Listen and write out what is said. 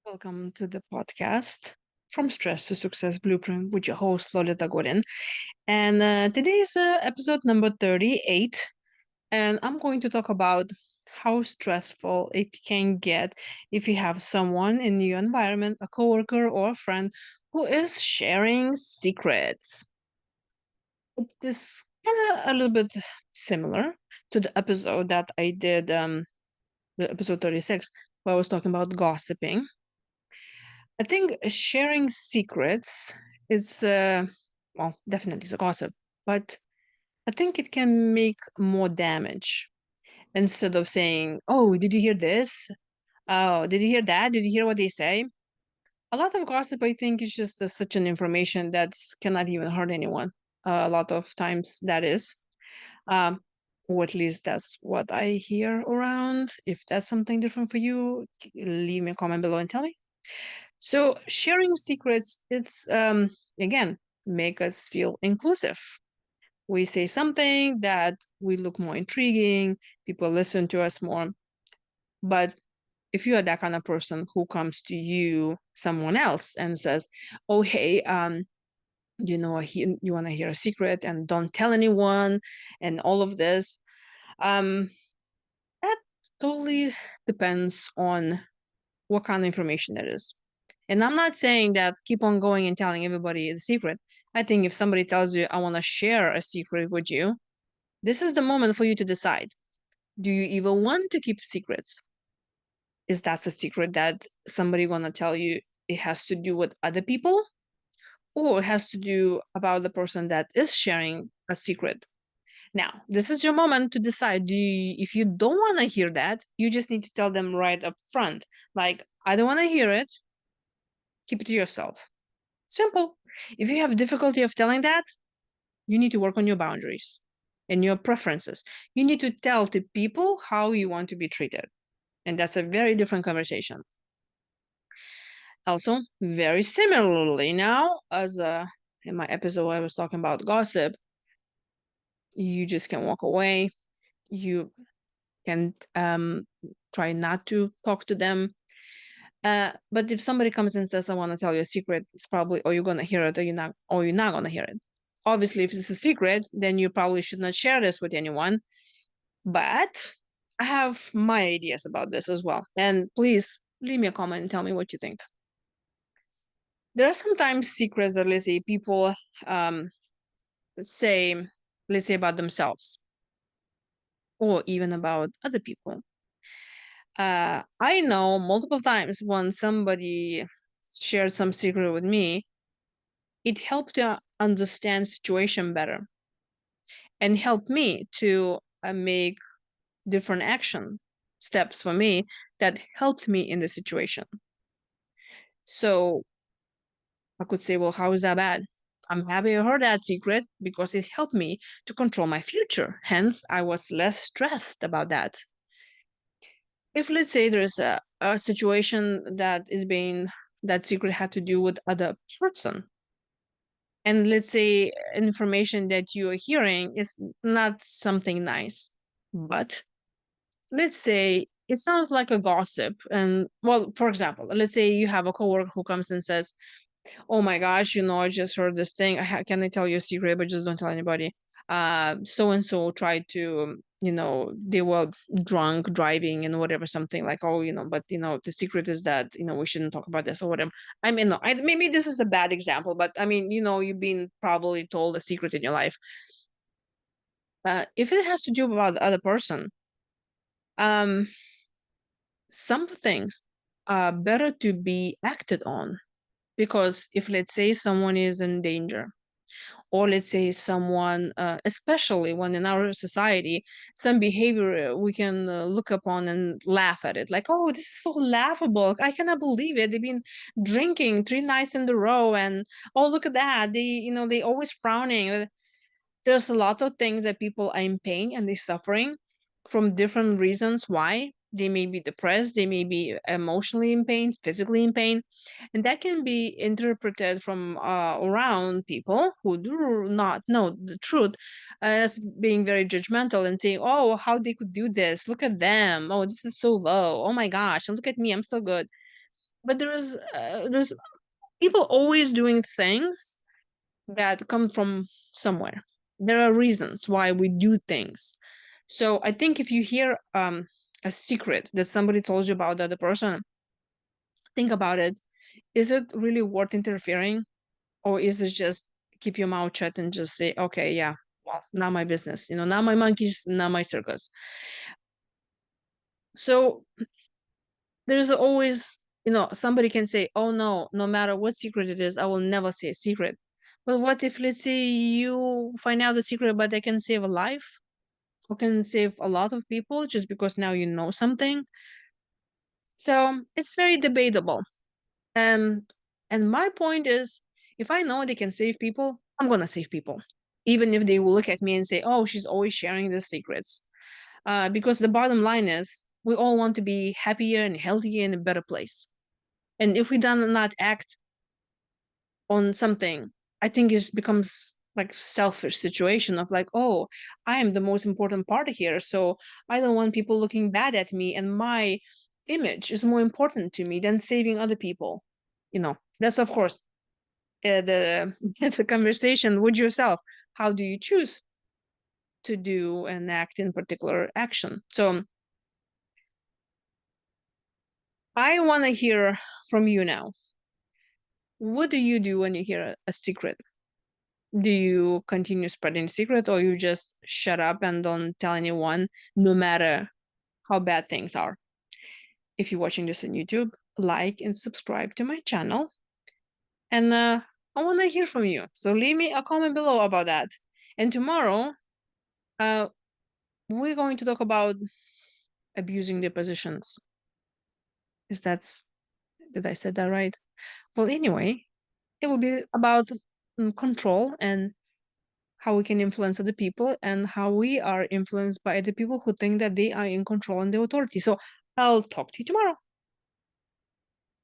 Welcome to the podcast From Stress to Success Blueprint with your host, Lolita. And today is episode number 38. And I'm going to talk about how stressful it can get if you have someone in your environment, a coworker or a friend, who is sharing secrets. It is kind of a little bit similar to the episode that I did, the episode 36, where I was talking about gossiping. I think sharing secrets is, well, definitely is a gossip, but I think it can make more damage instead of saying, "Oh, did you hear this? Oh, did you hear that? Did you hear what they say?" A lot of gossip, I think, is just such an information that cannot even hurt anyone. A lot of times that is, um, or at least that's what I hear around. If that's something different for you, leave me a comment below and tell me. So sharing secrets, it's again make us feel inclusive. We say something that we look more intriguing, people listen to us more. But if you are that kind of person who comes to you, someone else, and says, "Oh, hey, you want to hear a secret and don't tell anyone," and all of this, um, that totally depends on what kind of information it is. And I'm not saying that keep on going and telling everybody the secret. I think if somebody tells you, "I want to share a secret with you," this is the moment for you to decide. Do you even want to keep secrets? Is that a secret that somebody gonna tell you it has to do with other people? Or it has to do about the person that is sharing a secret? Now, this is your moment to decide. If you don't want to hear that, you just need to tell them right up front. Like, I don't want to hear it. Keep it to yourself. Simple. If you have difficulty of telling that, you need to work on your boundaries and your preferences. You need to tell the people how you want to be treated. And that's a very different conversation. Also, very similarly now, as in my episode I was talking about gossip, you just can walk away. You can try not to talk to them. But if somebody comes and says, "I want to tell you a secret," it's probably, "Oh, you're gonna hear it, or you're not gonna hear it." Obviously, if it's a secret, then you probably should not share this with anyone. But I have my ideas about this as well. And please leave me a comment and tell me what you think. There are sometimes secrets that, let's say, people um, say, let's say, about themselves or even about other people. I know multiple times when somebody shared some secret with me, it helped to understand situation better and helped me to make different action steps for me that helped me in the situation. So I could say, well, how is that bad? I'm happy I heard that secret because it helped me to control my future. Hence, I was less stressed about that. If let's say there's a situation that secret had to do with other person, and let's say information that you are hearing is not something nice, but let's say it sounds like a gossip. And well, for example, let's say you have a coworker who comes and says, "Oh my gosh, I just heard this thing. Can I tell you a secret? But just don't tell anybody. So and so tried to, they were drunk driving and whatever, something like, oh, but the secret is that, we shouldn't talk about this or whatever." I mean, no, maybe this is a bad example, but I mean, you've been probably told a secret in your life. If it has to do about the other person, um, some things are better to be acted on. Because if, let's say, someone is in danger, or let's say someone, especially when in our society, some behavior we can look upon and laugh at it, like, "Oh, this is so laughable. I cannot believe it. They've been drinking 3 nights in a row, and oh, look at that. They always frowning." There's a lot of things that people are in pain and they're suffering from different reasons why. They may be depressed, they may be emotionally in pain, physically in pain, and that can be interpreted from around people who do not know the truth as being very judgmental and saying, "Oh, how they could do this? Look at them. Oh, this is so low. Oh my gosh, and look at me, I'm so good." But there's people always doing things that come from somewhere. There are reasons why we do things. So I think if you hear a secret that somebody told you about the other person, think about it. Is it really worth interfering? Or is it just keep your mouth shut and just say, okay, yeah, well, not my business, not my monkeys, not my circus. So there's always, somebody can say, oh no, no matter what secret it is, I will never say a secret. But what if, let's say, you find out the secret, but they can save a life or can save a lot of people just because now you know something? So it's very debatable. And my point is, if I know they can save people, I'm gonna save people, even if they will look at me and say, "Oh, she's always sharing the secrets." Because the bottom line is, we all want to be happier and healthier in a better place. And if we do not act on something, I think it becomes like selfish situation of like, oh, I am the most important part here, so I don't want people looking bad at me, and my image is more important to me than saving other people. That's of course the the conversation with yourself. How do you choose to do and act in particular action? So I want to hear from you now. What do you do when you hear a secret? Do you continue spreading secret, or you just shut up and don't tell anyone, no matter how bad things are? If you're watching this on YouTube, like and subscribe to my channel. And I want to hear from you. So leave me a comment below about that. And tomorrow, uh, we're going to talk about abusing the positions. Is that's Did I say that right? Well, anyway, it will be about control and how we can influence other people and how we are influenced by the people who think that they are in control and the authority. So I'll talk to you tomorrow.